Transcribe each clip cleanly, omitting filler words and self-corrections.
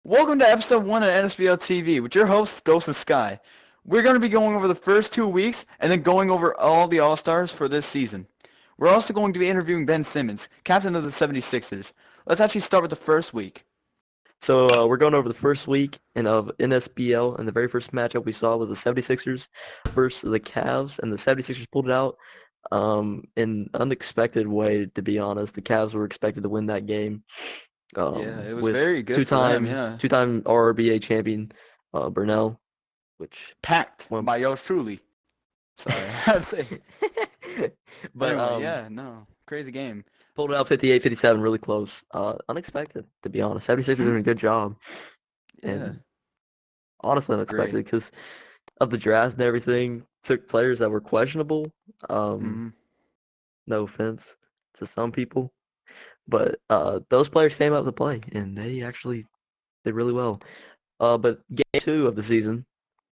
Welcome to episode 1 of NSBL TV with your hosts, Ghost and Sky. We're going to be going over the first 2 weeks and then going over all the All-Stars for this season. We're also going to be interviewing Ben Simmons, captain of the 76ers. Let's actually start with the first week. So we're going over the first week of NSBL, and the very first matchup we saw was the 76ers versus the Cavs, and the 76ers pulled it out in an unexpected way, to be honest. The Cavs were expected to win that game Yeah, it was with very good for them, yeah. two-time RBA champion Burnell, which Packed by yours truly. Sorry, I'd say. But anyway, yeah, no, crazy game. Pulled it out 58-57, really close. Unexpected, to be honest. 76ers doing a good job. Yeah. And honestly unexpected because of the draft and everything. Took players that were questionable. No offense to some people. But those players came out to play, and they actually did really well. But game 2 of the season,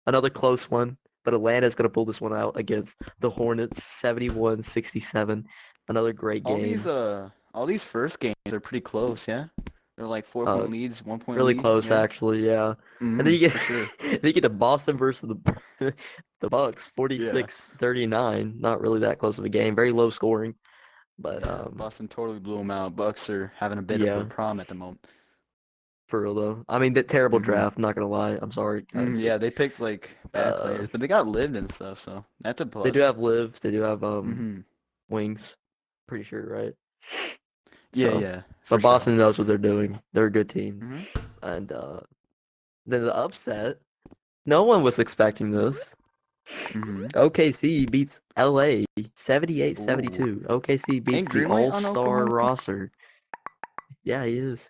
another close one. But Atlanta's going to pull this one out against the Hornets, 71-67. Another great game. All these first games are pretty close, yeah? They're like 4-point leads, 1-point really leads. Close, yeah. Actually, yeah. And then you get then you get to Boston versus the Bucks, 46-39. Not really that close of a game. Very low scoring. But Boston totally blew them out. Bucks are having a bit of a problem at the moment. For real though. I mean, that terrible draft. Not gonna lie. I'm sorry. Yeah, they picked like bad players, but they got lived and stuff, so that's a plus. They do have live. They do have wings. Pretty sure, right? Yeah, yeah. But Boston knows what they're doing. They're a good team. And then the upset. No one was expecting this. OKC beats LA 78-72. OKC beats the All-Star roster. Yeah, he is.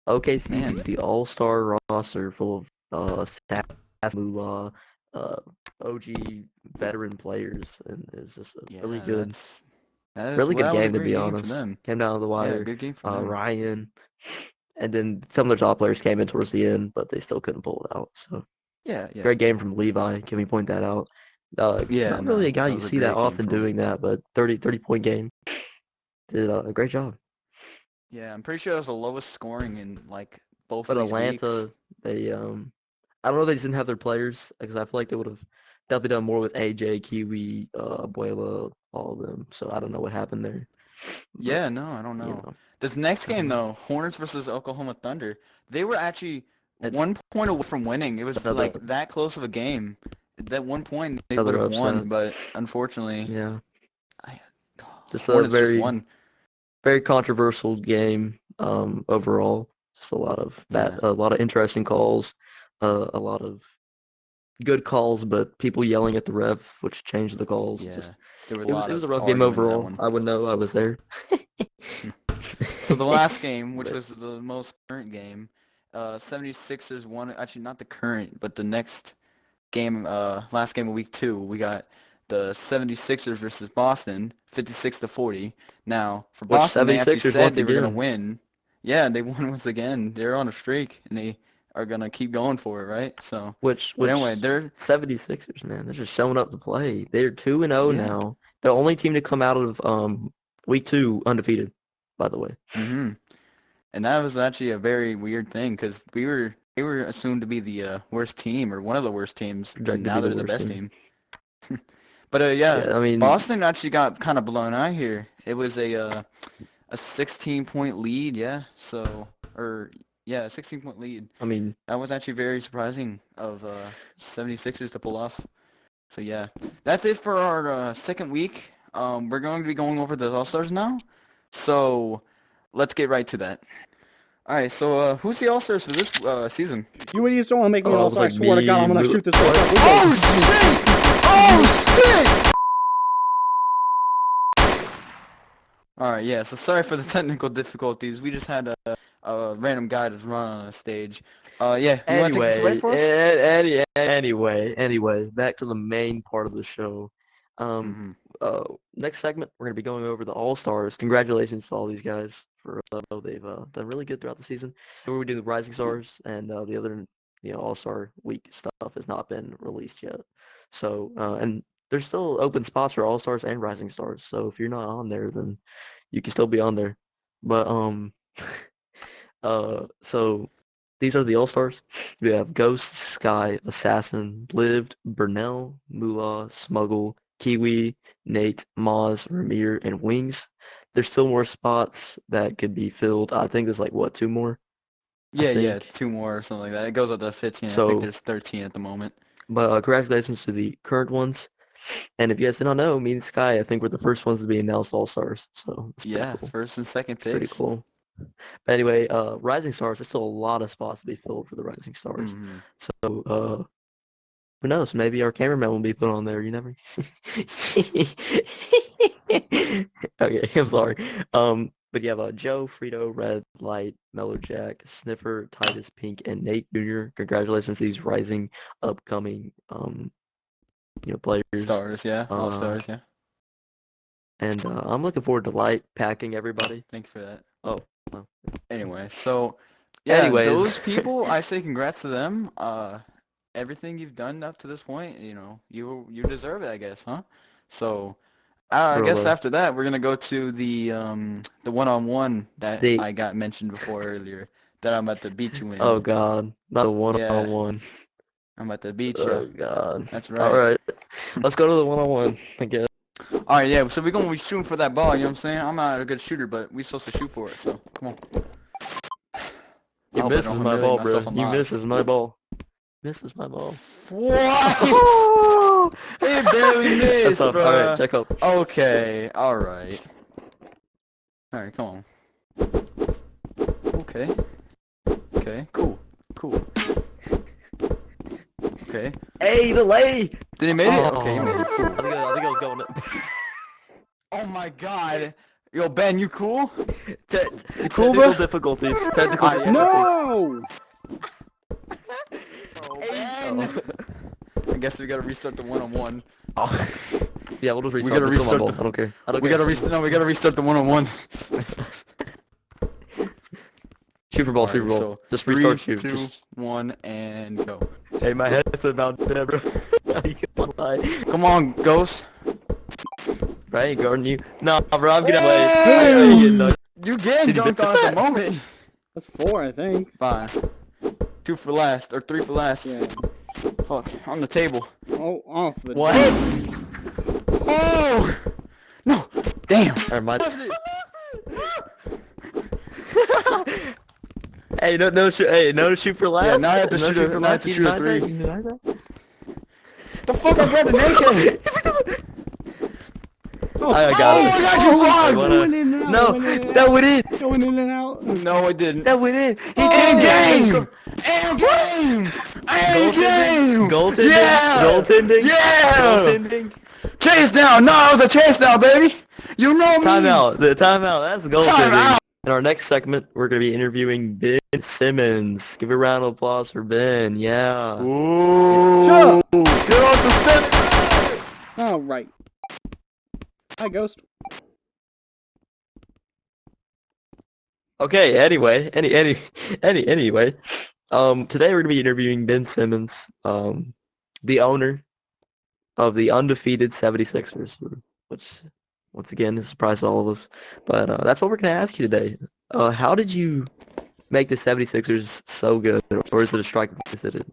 OKC beats the All-Star roster full of Moolah, OG veteran players, and it's just a really good, really good game, to be honest. Came down to the wire. Good game for them. Ryan, and then some of the top players came in towards the end, but they still couldn't pull it out. So yeah. Great game from Levi. Can we point that out? Not really a guy you see that often doing that, but 30-point game. Did a great job. Yeah, I'm pretty sure it was the lowest scoring in like both but of these Atlanta, weeks. They I don't know if they just didn't have their players, because I feel like they would have definitely done more with AJ, Kiwi, Abuela, all of them. So I don't know what happened there. Yeah, no, I don't know. This next game though, Hornets versus Oklahoma Thunder, they were actually 1 point away from winning. It was like that close of a game. That 1 point they would have won, but unfortunately, just a very controversial game overall. Just a lot of interesting calls, a lot of good calls, but people yelling at the ref, which changed the calls. Yeah, it was a rough game overall. I would know. I was there. So the last game, which was the most current game, 76ers won. Actually, not the current, but the next game, last game of week 2, we got the 76ers versus Boston, 56-40. Now, for Boston, they actually said they were going to win. Yeah, they won once again. They're on a streak, and they are going to keep going for it, right? So, anyway, they're 76ers, man. They're just showing up to play. They're 2-0 now. The only team to come out of week 2 undefeated, by the way. And that was actually a very weird thing, because they were assumed to be the worst team, or one of the worst teams, and now they're the best team. But I mean, Boston actually got kind of blown out here. It was a 16-point lead, a 16-point lead. I mean, that was actually very surprising of 76ers to pull off. So yeah, that's it for our second week. We're going to be going over the All-Stars now. So let's get right to that. All right, so who's the All-Stars for this season? You idiots don't want to make me an All-Star. I swear to God, I'm going to shoot this. Oh, shit! Oh, shit! All right, yeah, so sorry for the technical difficulties. We just had a random guy just run on a stage. Anyway, back to the main part of the show. Next segment, we're going to be going over the All-Stars. Congratulations to all these guys for they've done really good throughout the season. We're doing the Rising Stars, and the other All-Star week stuff has not been released yet. So and there's still open spots for All-Stars and Rising Stars. So if you're not on there, then you can still be on there. But so these are the All-Stars. We have Ghost, Sky, Assassin, Lived, Burnell, Moolah, Smuggle, Kiwi, Nate, Moz, Ramir, and Wings. There's still more spots that could be filled. I think there's like, what, 2 more? Yeah, 2 more or something like that. It goes up to 15. I So, think there's 13 at the moment. but congratulations to the current ones. And if you guys did not know, me and Sky, I think we're the first ones to be announced All-Stars. So it's pretty cool. First and second picks. Pretty cool. But anyway, Rising Stars, there's still a lot of spots to be filled for the Rising Stars. Mm-hmm. So, who knows? Maybe our cameraman will be put on there. You never. Okay, I'm sorry. But you have Joe, Frito, Red, Light, Mellow Jack, Sniffer, Titus, Pink, and Nate Jr. Congratulations to these rising, upcoming, players. Stars, yeah. All stars, yeah. And I'm looking forward to Light packing everybody. Thank you for that. Oh, well. Anyway, so yeah, Anyways. those people, I say congrats to them. Everything you've done up to this point, you deserve it, I guess, huh? So I guess after that we're gonna go to the one-on-one that I got mentioned before earlier that I'm about to beat you in. Oh God, not a one-on-one. I'm about to beat you. Oh God. That's right. All right, let's go to the one-on-one. I guess. All right, yeah. So we're gonna be shooting for that ball. You know what I'm saying? I'm not a good shooter, but we're supposed to shoot for it. So come on. You misses my ball, bro. You misses my ball. Misses my ball. What? It barely missed, bro. Alright, check up. Okay, alright. Alright, come on. Okay. Okay, cool. Cool. Okay. Hey, the lay! Did he make it? Okay, he made it. Cool. I think I was going up. Oh my god. Yo, Ben, you cool? You cool, bro? Difficulties. Technical difficulties. No! I guess we gotta restart the one-on-one. Oh. Yeah, we'll just restart. We gotta restart. I don't care. We gotta restart. No, we gotta restart the one-on-one. Shoot for ball. Shoot for ball. So just restart. 3, shoot. 2, 1, and go. Hey, my head's about dead, bro. Come on, Ghost. Right, guarding you. No, bro, I'm getting away. You getting dunked on at the moment. That's 4, I think. Fine. 2 for last, or 3 for last. Yeah. Fuck, on the table. Oh, off the What? Oh! No! Damn! Hey, no shoot. Hey, no shoot for last. Yeah, now I have to shoot a 3. The fuck I grabbed an AK? I got it. Oh my god, you blocked! No, that went in. Going in and out. No, it didn't. That went in. And game! And game! And game! Goaltending. Yeah! Goaltending. Yeah! Goaltending. Chase down! No, it was a chase down, baby! You know me! Timeout. The timeout. That's goaltending. Timeout! In our next segment, we're going to be interviewing Ben Simmons. Give a round of applause for Ben. Yeah. Ooh! Shut Get off the step! All right. Hi, Ghost. Okay, anyway, anyway, today we're gonna be interviewing Ben Simmons, the owner of the undefeated 76ers, which, once again, is a surprise to all of us. But that's what we're gonna ask you today. How did you make the 76ers so good, or is it a strike? Is it?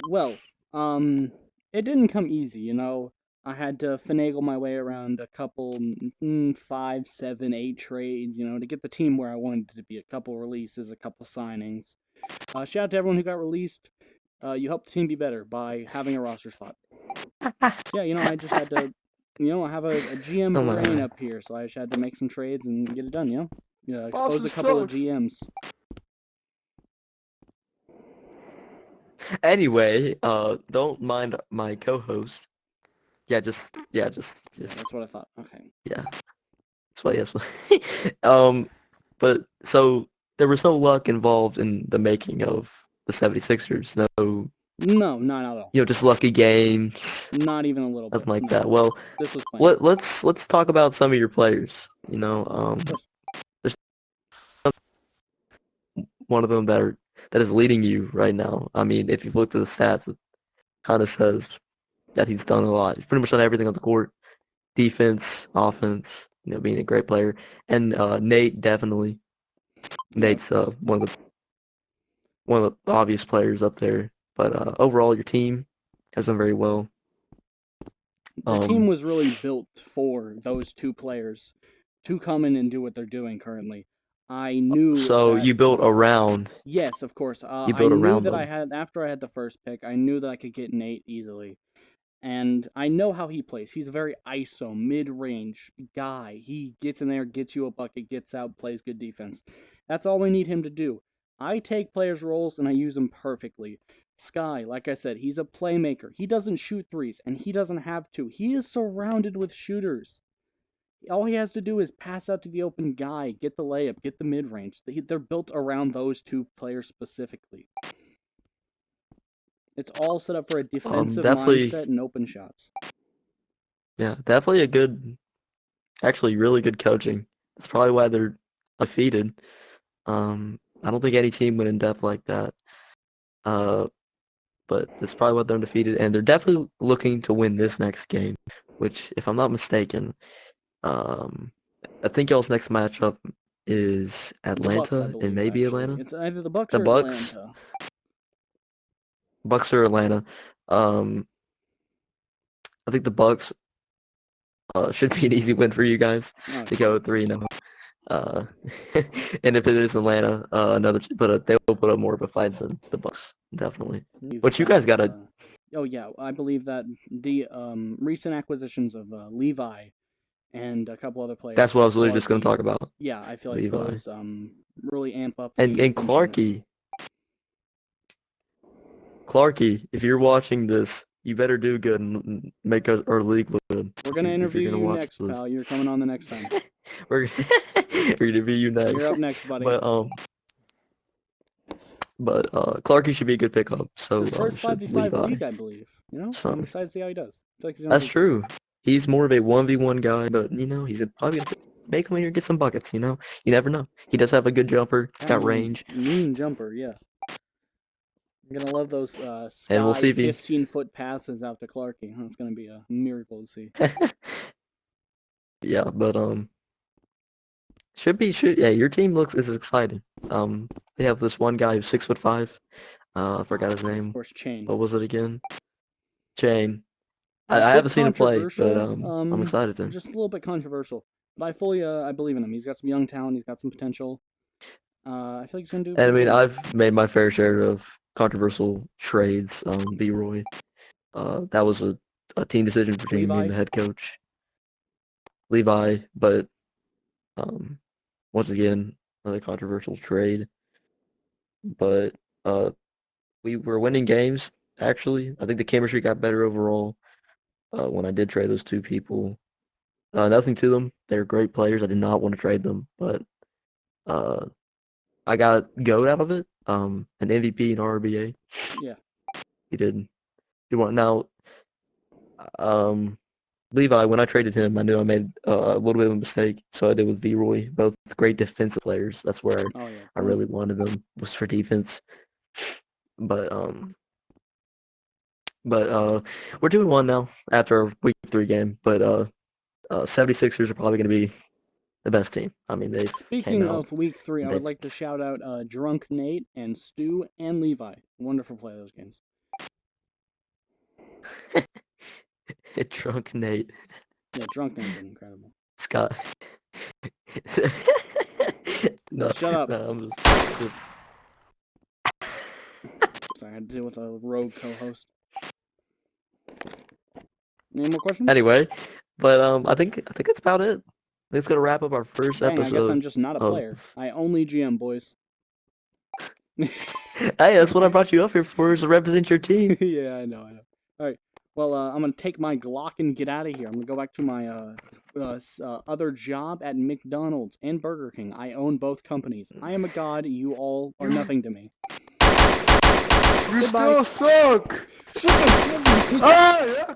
Well, it didn't come easy, you know. I had to finagle my way around a couple 5, 7, 8 trades, you know, to get the team where I wanted it to be. A couple releases, a couple signings. Shout out to everyone who got released. You helped the team be better by having a roster spot. Yeah, you know, I just had to, you know, I have a GM brain up here, so I just had to make some trades and get it done, you know? Yeah, expose a couple of GMs. Anyway, don't mind my co-host. Yeah, just. That's what I thought. Okay. Yeah. That's what. But so there was no luck involved in the making of the 76ers. No, not at all. You know, just lucky games. Not even a little bit. Nothing like that. Well, this was let's talk about some of your players. You know, there's one of them that is leading you right now. I mean, if you look at the stats, it kind of says that he's done a lot. He's pretty much done everything on the court. Defense, offense, you know, being a great player. And Nate, definitely. Nate's one one of the obvious players up there. But overall, your team has done very well. The team was really built for those two players to come in and do what they're doing currently. I knew. So that, you built around. Yes, of course. You built I knew around that them. after I had the first pick, I knew that I could get Nate easily. And I know how he plays. He's a very ISO, mid-range guy. He gets in there, gets you a bucket, gets out, plays good defense. That's all we need him to do. I take players' roles and I use them perfectly. Sky, like I said, he's a playmaker. He doesn't shoot threes, and he doesn't have to. He is surrounded with shooters. All he has to do is pass out to the open guy, get the layup, get the mid-range. They're built around those two players specifically. It's all set up for a defensive mindset and open shots. Yeah, definitely actually really good coaching. That's probably why they're undefeated. I don't think any team went in depth like that. But that's probably why they're undefeated, and they're definitely looking to win this next game, which, if I'm not mistaken, I think y'all's next matchup is Atlanta, Bucks, and maybe actually. Atlanta. It's either the Bucks The or Bucks. Atlanta. Bucks or Atlanta. I think the Bucks should be an easy win for you guys to go 3-0. And if it is Atlanta, they will put up more of a fight than the Bucks, definitely. But you guys gotta. Oh yeah, I believe that the recent acquisitions of Levi and a couple other players. That's what I was really just gonna talk about. Yeah, I feel like Levi. Those really amp up. And Clarky, if you're watching this, you better do good and make our league look good. We're gonna interview you next, pal. You're coming on the next time. We're gonna interview you next. You're up next, buddy. But Clarky should be a good pickup. So his first 5v5 league, I believe. You know, so I'm excited to see how he does. I feel like that's true. He's more of a 1v1 guy, but you know, he's probably gonna make him here get some buckets. You know, you never know. He does have a good jumper. He's got range. Mean jumper, yeah. I'm gonna love those Sky and we'll see 15-foot passes out to Clarky. That's gonna be a miracle to see. Yeah, but yeah, your team is exciting. They have this one guy who's 6'5". I forgot his name. Of course, Chain. What was it again? Chain. I haven't seen him play, but I'm excited to. Just a little bit controversial, but I believe in him. He's got some young talent. He's got some potential. I feel like he's gonna do. And I mean, I've made my fair share of controversial trades. B-Roy. That was a team decision between me and the head coach. Levi, but once again, another controversial trade. But we were winning games, actually. I think the chemistry got better overall when I did trade those two people. Nothing to them. They're great players. I did not want to trade them, but I got GOAT out of it, an MVP and RBA. Yeah. He did. Now, Levi, when I traded him, I knew I made a little bit of a mistake, so I did with V-Roy, both great defensive players. That's where I really wanted them, was for defense. But we're 2-1 now after our week 3 game, but 76ers are probably going to be the best team. I mean, they Speaking of week 3, I would like to shout out Drunk Nate and Stu and Levi. Wonderful play those games. Drunk Nate. Yeah, Drunk Nate's been incredible. Scott. No, shut up. No, I'm just... Sorry, I had to deal with a rogue co-host. Any more questions? Anyway, but I think that's about it. That's gonna wrap up our first episode. I guess I'm just not a player. I only GM, boys. Hey, that's what I brought you up here for, is to represent your team. Yeah, I know. All right. Well, I'm going to take my Glock and get out of here. I'm going to go back to my other job at McDonald's and Burger King. I own both companies. I am a god. You all are nothing to me. You still suck! Ah, yeah.